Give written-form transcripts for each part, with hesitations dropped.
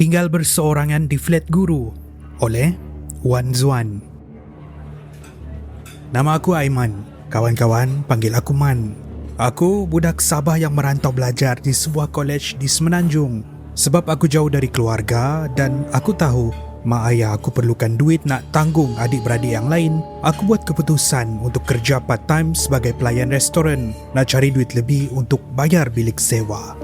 Tinggal berseorangan di flat guru oleh Wan Zuan. Nama aku Aiman, kawan-kawan panggil aku Man. Aku budak Sabah yang merantau belajar di sebuah kolej di Semenanjung. Sebab aku jauh dari keluarga dan aku tahu mak ayah aku perlukan duit nak tanggung adik-beradik yang lain, aku buat keputusan untuk kerja part time sebagai pelayan restoran, nak cari duit lebih untuk bayar bilik sewa.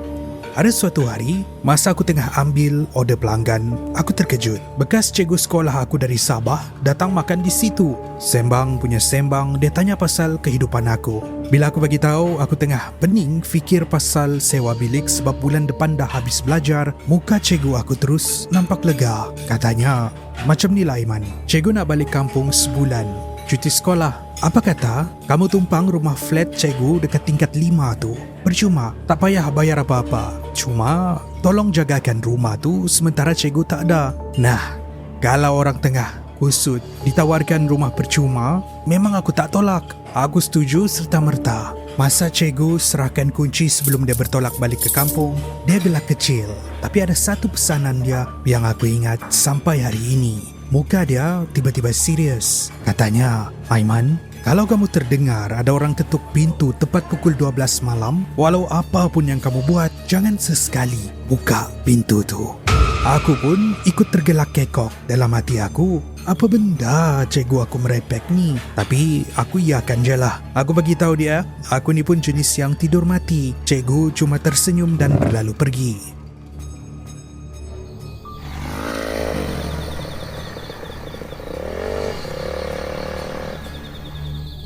Ada suatu hari, masa aku tengah ambil order pelanggan, aku terkejut. Bekas cikgu sekolah aku dari Sabah datang makan di situ. Sembang punya sembang, dia tanya pasal kehidupan aku. Bila aku bagi tahu aku tengah pening fikir pasal sewa bilik sebab bulan depan dah habis belajar, muka cikgu aku terus nampak lega. Katanya, macam ni lah Aiman, cikgu nak balik kampung sebulan, cuti sekolah. Apa kata, kamu tumpang rumah flat cikgu dekat tingkat 5 tu. Percuma, tak payah bayar apa-apa. Cuma, tolong jagakan rumah tu sementara cikgu tak ada. Nah, kalau orang tengah kusut ditawarkan rumah percuma, memang aku tak tolak. Aku setuju serta merta. Masa cikgu serahkan kunci sebelum dia bertolak balik ke kampung, dia gelak kecil. Tapi ada satu pesanan dia yang aku ingat sampai hari ini. Muka dia tiba-tiba serius. Katanya, Aiman, kalau kamu terdengar ada orang ketuk pintu tepat pukul 12 malam, walau apa pun yang kamu buat, jangan sesekali buka pintu tu. Aku pun ikut tergelak kekok dalam hati aku. Apa benda cikgu aku merepek ni? Tapi aku iakan je lah. Aku bagi tahu dia, aku ni pun jenis yang tidur mati. Cikgu cuma tersenyum dan berlalu pergi.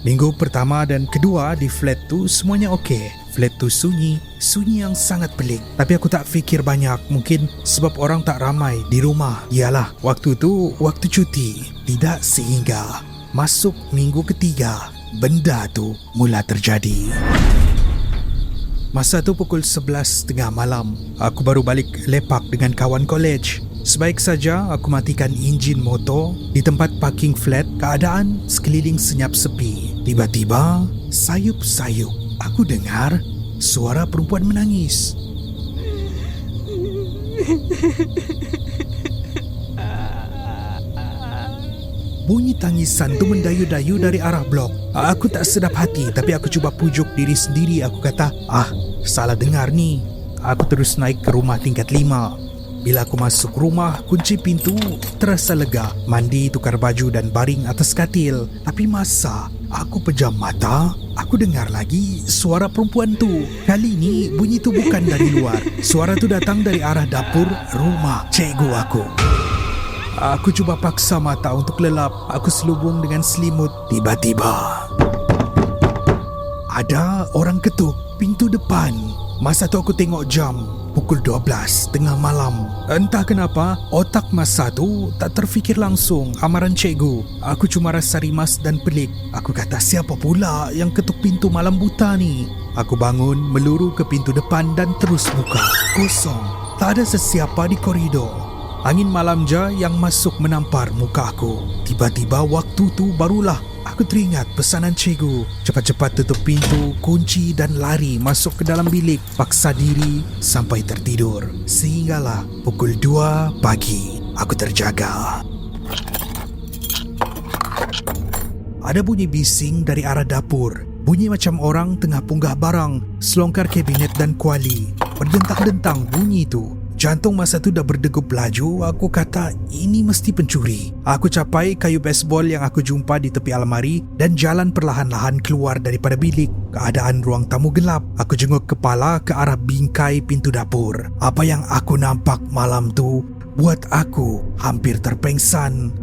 Minggu pertama dan kedua di flat tu semuanya okey. Flat tu sunyi yang sangat pelik. Tapi aku tak fikir banyak, mungkin sebab orang tak ramai di rumah. Yalah, waktu tu waktu cuti. Tidak sehingga masuk minggu ketiga, benda tu mula terjadi. Masa tu pukul 11.30 malam, aku baru balik lepak dengan kawan kolej. Sebaik saja aku matikan enjin motor di tempat parking flat, keadaan sekeliling senyap sepi. Tiba-tiba, sayup-sayup, aku dengar suara perempuan menangis. Bunyi tangisan tu mendayu-dayu dari arah blok. Aku tak sedap hati, tapi aku cuba pujuk diri sendiri. Aku kata, salah dengar ni. Aku terus naik ke rumah tingkat 5. Bila aku masuk rumah, kunci pintu, terasa lega. Mandi, tukar baju dan baring atas katil. Tapi masa aku pejam mata, aku dengar lagi suara perempuan tu. Kali ni bunyi tu bukan dari luar. Suara tu datang dari arah dapur rumah cikgu aku. Aku cuba paksa mata untuk lelap. Aku selubung dengan selimut. Tiba-tiba ada orang ketuk pintu depan. Masa tu aku tengok jam, pukul 12 tengah malam. Entah kenapa, otak masa tu tak terfikir langsung amaran cikgu. Aku cuma rasa rimas dan pelik. Aku kata, siapa pula yang ketuk pintu malam buta ni? Aku bangun, meluru ke pintu depan dan terus buka. Kosong. Tak ada sesiapa di koridor. Angin malam je yang masuk menampar muka aku. Tiba-tiba waktu tu barulah aku teringat pesanan cikgu. Cepat-cepat tutup pintu, kunci dan lari masuk ke dalam bilik. Paksa diri sampai tertidur. Sehinggalah pukul 2 pagi aku terjaga. Ada bunyi bising dari arah dapur. Bunyi macam orang tengah punggah barang, selongkar kabinet dan kuali. Berdentang-dentang bunyi tu. Jantung masa tu dah berdegup laju. Aku kata, ini mesti pencuri. Aku capai kayu baseball yang aku jumpa di tepi almari dan jalan perlahan-lahan keluar daripada bilik. Keadaan ruang tamu gelap. Aku jenguk kepala ke arah bingkai pintu dapur. Apa yang aku nampak malam tu buat aku hampir terpengsan.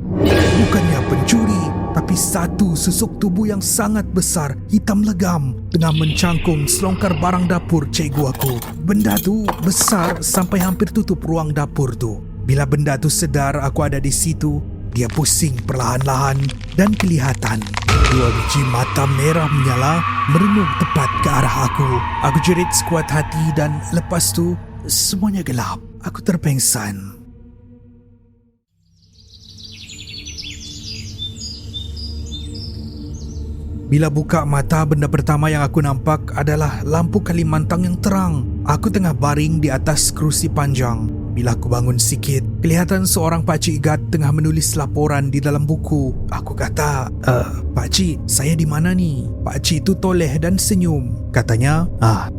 Bukannya pencuri, tapi satu susuk tubuh yang sangat besar, hitam legam, tengah mencangkung selongkar barang dapur cikgu aku. Benda tu besar sampai hampir tutup ruang dapur tu. Bila benda tu sedar aku ada di situ, dia pusing perlahan-lahan dan kelihatan 2 biji mata merah menyala merenung tepat ke arah aku. Aku jerit sekuat hati dan lepas tu semuanya gelap. Aku terpengsan. Bila buka mata, benda pertama yang aku nampak adalah lampu Kalimantan yang terang. Aku tengah baring di atas kerusi panjang. Bila aku bangun sikit, kelihatan seorang pakcik guard tengah menulis laporan di dalam buku. Aku kata, pakcik, saya di mana ni? Pakcik tu toleh dan senyum. Katanya,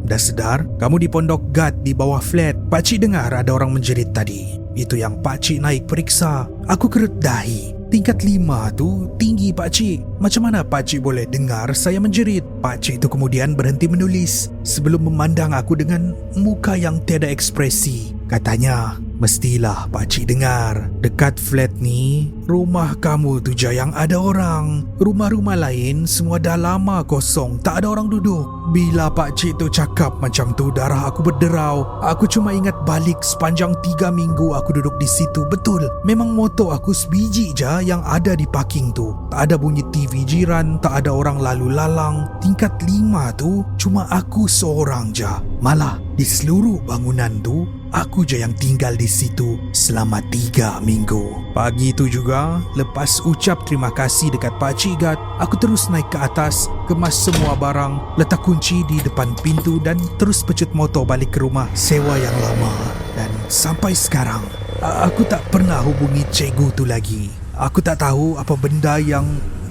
dah sedar? Kamu di pondok guard di bawah flat. Pakcik dengar ada orang menjerit tadi. Itu yang pakcik naik periksa. Aku kerut dahi. Tingkat 5 tu tinggi pakcik. Macam mana pakcik boleh dengar saya menjerit? Pakcik tu kemudian berhenti menulis sebelum memandang aku dengan muka yang tiada ekspresi. Katanya, mestilah pakcik dengar. Dekat flat ni, rumah kamu tu je yang ada orang. Rumah-rumah lain semua dah lama kosong, tak ada orang duduk. Bila pakcik tu cakap macam tu, darah aku berderau. Aku cuma ingat balik sepanjang 3 minggu aku duduk di situ. Betul, memang motor aku sebiji je yang ada di parking tu. Tak ada bunyi TV jiran, tak ada orang lalu lalang. Tingkat 5 tu cuma aku seorang je. Malah di seluruh bangunan tu, aku je yang tinggal di situ selama 3 minggu. Pagi tu juga, lepas ucap terima kasih dekat pakcik guard, aku terus naik ke atas, kemas semua barang, letak kunci di depan pintu dan terus pecut motor balik ke rumah sewa yang lama. Dan sampai sekarang, aku tak pernah hubungi cikgu tu lagi. Aku tak tahu apa benda yang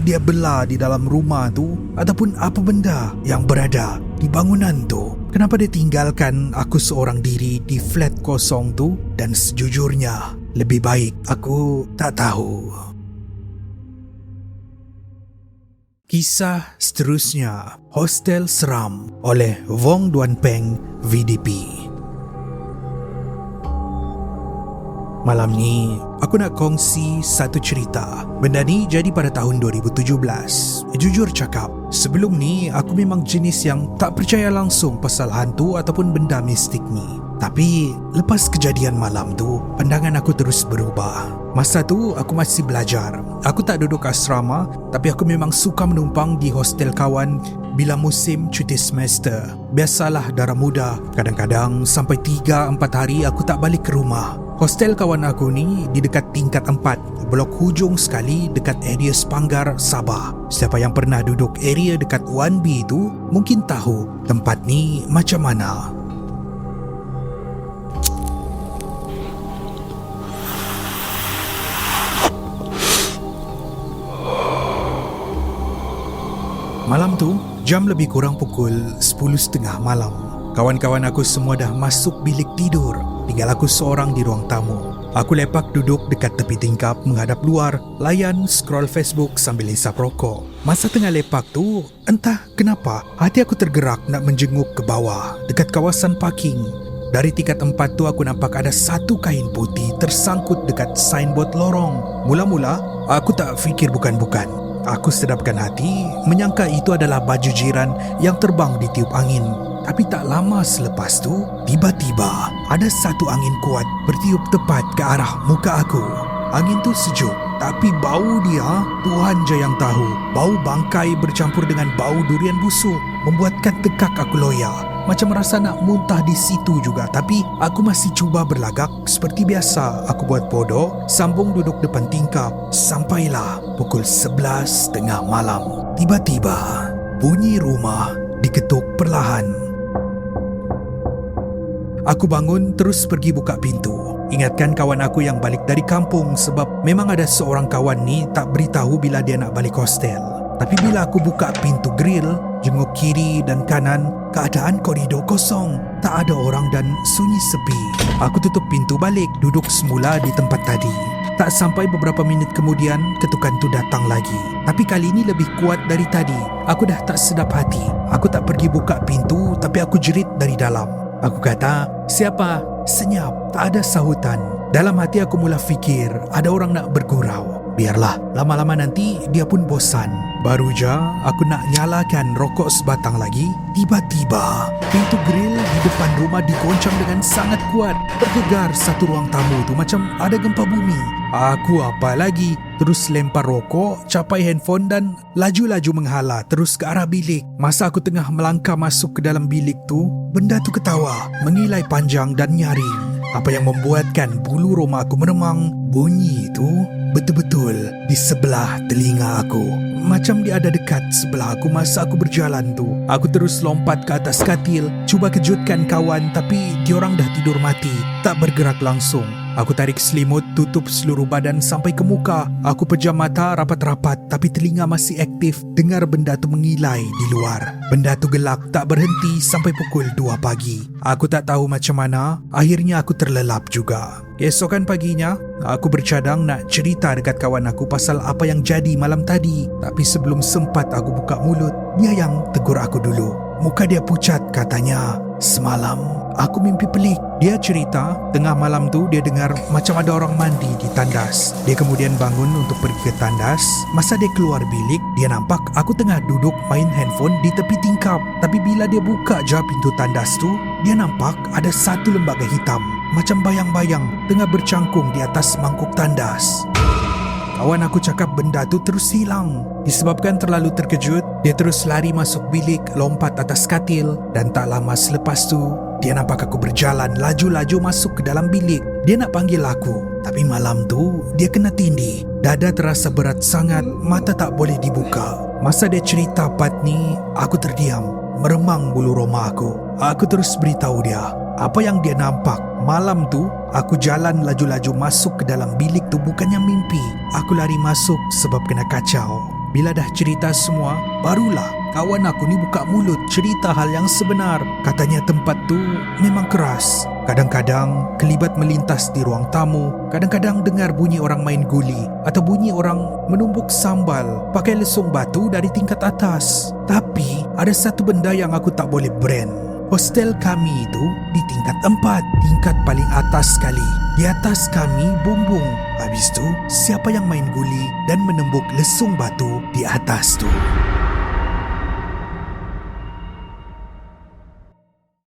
dia bela di dalam rumah tu ataupun apa benda yang berada di bangunan tu. Kenapa dia tinggalkan aku seorang diri di flat kosong tu? Dan sejujurnya, lebih baik aku tak tahu. Kisah seterusnya, Hostel Seram oleh Wong Duan Peng, VDP. Malam ni, aku nak kongsi satu cerita. Benda ni jadi pada tahun 2017. Jujur cakap, sebelum ni aku memang jenis yang tak percaya langsung pasal hantu ataupun benda mistik ni. Tapi lepas kejadian malam tu, pandangan aku terus berubah. Masa tu aku masih belajar. Aku tak duduk asrama, tapi aku memang suka menumpang di hostel kawan bila musim cuti semester. Biasalah darah muda, kadang-kadang sampai 3-4 hari aku tak balik ke rumah. Hostel kawan aku ni di dekat tingkat 4, blok hujung sekali dekat area Sepanggar, Sabah. Siapa yang pernah duduk area dekat 1B tu mungkin tahu tempat ni macam mana. Malam tu, jam lebih kurang pukul 10.30 malam. Kawan-kawan aku semua dah masuk bilik tidur. Tinggal aku seorang di ruang tamu. Aku lepak duduk dekat tepi tingkap menghadap luar, layan scroll Facebook sambil hisap rokok. Masa tengah lepak tu, entah kenapa hati aku tergerak nak menjenguk ke bawah dekat kawasan parking. Dari tingkat 4 tu aku nampak ada satu kain putih tersangkut dekat signboard lorong. Mula-mula aku tak fikir bukan-bukan. Aku sedapkan hati menyangka itu adalah baju jiran yang terbang ditiup angin. Tapi tak lama selepas tu, tiba-tiba ada satu angin kuat bertiup tepat ke arah muka aku. Angin tu sejuk, tapi bau dia Tuhan je yang tahu. Bau bangkai bercampur dengan bau durian busuk membuatkan tekak aku loya. Macam rasa nak muntah di situ juga. Tapi aku masih cuba berlagak seperti biasa. Aku buat bodoh, sambung duduk depan tingkap. Sampailah pukul 11.30 malam. Tiba-tiba bunyi rumah diketuk perlahan. Aku bangun terus pergi buka pintu. Ingatkan kawan aku yang balik dari kampung sebab memang ada seorang kawan ni tak beritahu bila dia nak balik hostel. Tapi bila aku buka pintu grill, jenguk kiri dan kanan, keadaan koridor kosong. Tak ada orang dan sunyi sepi. Aku tutup pintu balik, duduk semula di tempat tadi. Tak sampai beberapa minit kemudian, ketukan tu datang lagi. Tapi kali ini lebih kuat dari tadi. Aku dah tak sedap hati. Aku tak pergi buka pintu, tapi aku jerit dari dalam. Aku kata, siapa? Senyap, tak ada sahutan. Dalam hati aku mula fikir, ada orang nak bergurau. Biarlah, lama-lama nanti dia pun bosan. Baru je aku nak nyalakan rokok sebatang lagi, tiba-tiba pintu grill di depan rumah digoncang dengan sangat kuat. Bergegar satu ruang tamu tu macam ada gempa bumi. Aku apa lagi? Terus lempar rokok, capai handphone dan laju-laju menghala terus ke arah bilik. Masa aku tengah melangkah masuk ke dalam bilik tu, benda tu ketawa, mengilai panjang dan nyaring. Apa yang membuatkan bulu roma aku meremang, bunyi itu betul-betul di sebelah telinga aku. Macam dia ada dekat sebelah aku masa aku berjalan tu. Aku terus lompat ke atas katil, cuba kejutkan kawan, tapi diorang dah tidur mati, tak bergerak langsung. Aku tarik selimut, tutup seluruh badan sampai ke muka. Aku pejam mata rapat-rapat, tapi telinga masih aktif dengar benda tu mengilai di luar. Benda tu gelak tak berhenti sampai pukul 2 pagi. Aku tak tahu macam mana, akhirnya aku terlelap juga. Esokan paginya, aku bercadang nak cerita dekat kawan aku pasal apa yang jadi malam tadi. Tapi sebelum sempat aku buka mulut, dia yang tegur aku dulu. Muka dia pucat, katanya, "Semalam aku mimpi pelik." Dia cerita, tengah malam tu dia dengar macam ada orang mandi di tandas. Dia kemudian bangun untuk pergi ke tandas. Masa dia keluar bilik, dia nampak aku tengah duduk main handphone di tepi tingkap. Tapi bila dia buka je pintu tandas tu, dia nampak ada satu lembaga hitam, macam bayang-bayang, tengah bercangkung di atas mangkuk tandas. Kawan aku cakap benda tu terus hilang. Disebabkan terlalu terkejut, dia terus lari masuk bilik, lompat atas katil, dan tak lama selepas tu, dia nampak aku berjalan laju-laju masuk ke dalam bilik. Dia nak panggil aku, tapi malam tu dia kena tindih. Dada terasa berat sangat, mata tak boleh dibuka. Masa dia cerita part ni, aku terdiam, meremang bulu roma aku. Aku terus beritahu dia apa yang dia nampak. Malam tu, aku jalan laju-laju masuk ke dalam bilik tu bukannya mimpi. Aku lari masuk sebab kena kacau. Bila dah cerita semua, barulah kawan aku ni buka mulut cerita hal yang sebenar. Katanya tempat tu memang keras. Kadang-kadang kelibat melintas di ruang tamu. Kadang-kadang dengar bunyi orang main guli atau bunyi orang menumbuk sambal pakai lesung batu dari tingkat atas. Tapi ada satu benda yang aku tak boleh brand. Hostel kami itu di tingkat 4, tingkat paling atas sekali. Di atas kami bumbung. Habis tu, siapa yang main guli dan menembuk lesung batu di atas tu?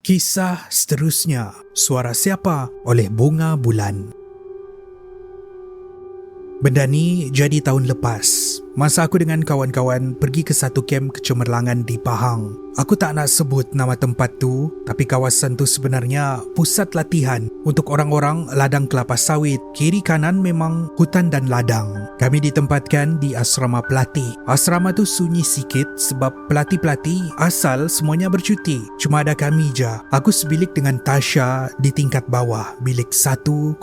Kisah seterusnya, Suara Siapa oleh Bunga Bulan. Benda ni jadi tahun lepas. Masa aku dengan kawan-kawan pergi ke satu kem kecemerlangan di Pahang. Aku tak nak sebut nama tempat tu, tapi kawasan tu sebenarnya pusat latihan untuk orang-orang ladang kelapa sawit. Kiri kanan memang hutan dan ladang. Kami ditempatkan di asrama pelatih. Asrama tu sunyi sikit sebab pelatih-pelatih asal semuanya bercuti. Cuma ada kami je. Aku sebilik dengan Tasha di tingkat bawah, bilik 108.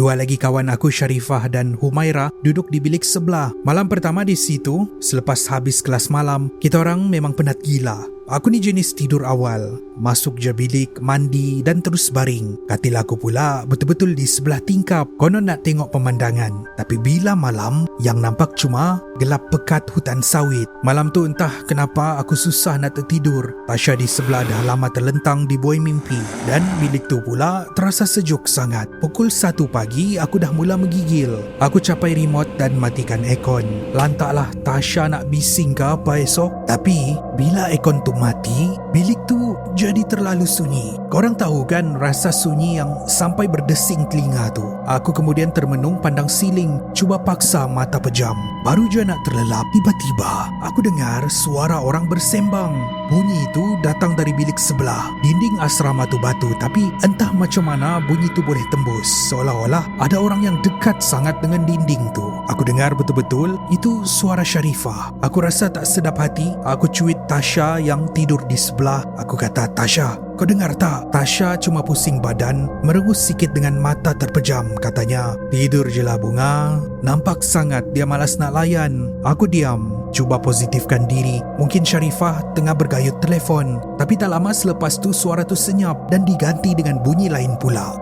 Dua lagi kawan aku, Sharifah dan Humaira, duduk di bilik sebelah. Malam pertama di situ, selepas habis kelas malam, kita orang memang penat gila. Aku ni jenis tidur awal. Masuk je bilik, mandi dan terus baring. Katil aku pula betul-betul di sebelah tingkap. Konon nak tengok pemandangan. Tapi bila malam, yang nampak cuma gelap pekat hutan sawit. Malam tu entah kenapa aku susah nak tertidur. Tasha di sebelah dah lama terlentang di buai mimpi. Dan bilik tu pula terasa sejuk sangat. Pukul 1 pagi aku dah mula menggigil. Aku capai remote dan matikan aircon. Lantaklah Tasha nak bising ke apa esok. Tapi bila aircon tu mati, bilik tu jadi terlalu sunyi. Korang tahu kan rasa sunyi yang sampai berdesing telinga tu. Aku kemudian termenung pandang siling, cuba paksa mata pejam. Baru je nak terlelap, tiba-tiba aku dengar suara orang bersembang. Bunyi itu datang dari bilik sebelah. Dinding asrama tu batu, tapi entah macam mana bunyi tu boleh tembus. Seolah-olah ada orang yang dekat sangat dengan dinding tu. Aku dengar betul-betul itu suara Sharifah. Aku rasa tak sedap hati. Aku cuit Tasha yang tidur di sebelah. Aku kata, "Tasha, kau dengar tak?" Tasha cuma pusing badan, merengus sikit dengan mata terpejam. Katanya, "Tidur je lah Bunga." Nampak sangat dia malas nak layan. Aku diam, cuba positifkan diri. Mungkin Sharifah tengah bergayut telefon. Tapi tak lama selepas tu suara tu senyap dan diganti dengan bunyi lain pula.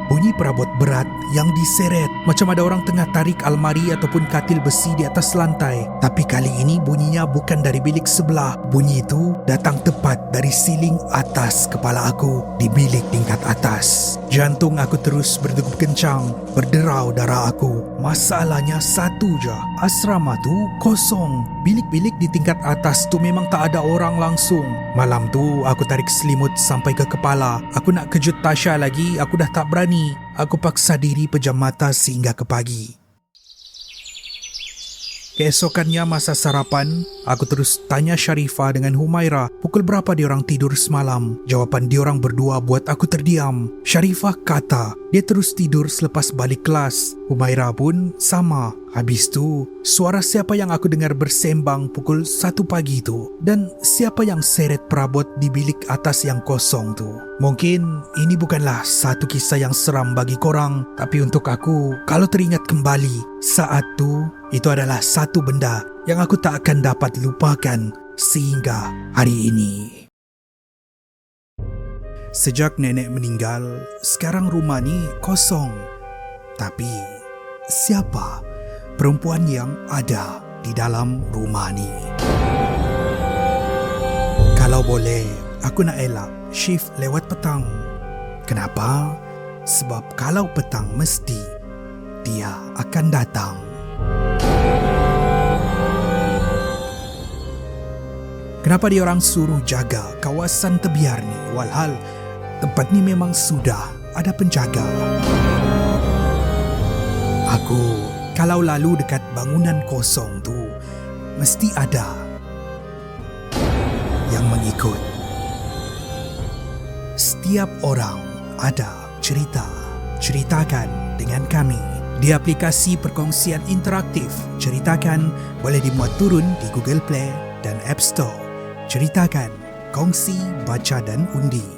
Bunyi perabot berat yang diseret, macam ada orang tengah tarik almari ataupun katil besi di atas lantai. Tapi kali ini bunyinya bukan dari bilik sebelah. Bunyi itu datang tepat dari siling atas kepala aku di bilik tingkat atas. Jantung aku terus berdegup kencang, berderau darah aku. Masalahnya satu je, asrama tu kosong. Bilik-bilik di tingkat atas tu memang tak ada orang langsung. Malam tu aku tarik selimut sampai ke kepala. Aku nak kejut Tasha lagi, aku dah tak berani. Aku paksa diri pejam mata sehingga ke pagi. Keesokannya masa sarapan, aku terus tanya Sharifah dengan Humaira pukul berapa diorang tidur semalam. Jawapan diorang berdua buat aku terdiam. Sharifah kata dia terus tidur selepas balik kelas. Humaira pun sama. Habis tu, suara siapa yang aku dengar bersembang pukul 1 pagi tu, dan siapa yang seret perabot di bilik atas yang kosong tu. Mungkin ini bukanlah satu kisah yang seram bagi korang, tapi untuk aku, kalau teringat kembali, saat tu, itu adalah satu benda yang aku tak akan dapat lupakan sehingga hari ini. Sejak nenek meninggal, sekarang rumah ni kosong. Tapi, siapa perempuan yang ada di dalam rumah ni? Kalau boleh, aku nak elak shift lewat petang. Kenapa? Sebab kalau petang mesti dia akan datang. Kenapa diorang suruh jaga kawasan tebiar ni walhal tempat ni memang sudah ada penjaga? Aku kalau lalu dekat bangunan kosong tu, mesti ada yang mengikut. Setiap orang ada cerita. Ceritakan dengan kami di aplikasi perkongsian interaktif. Ceritakan boleh dimuat turun di Google Play dan App Store. Ceritakan, kongsi, baca dan undi.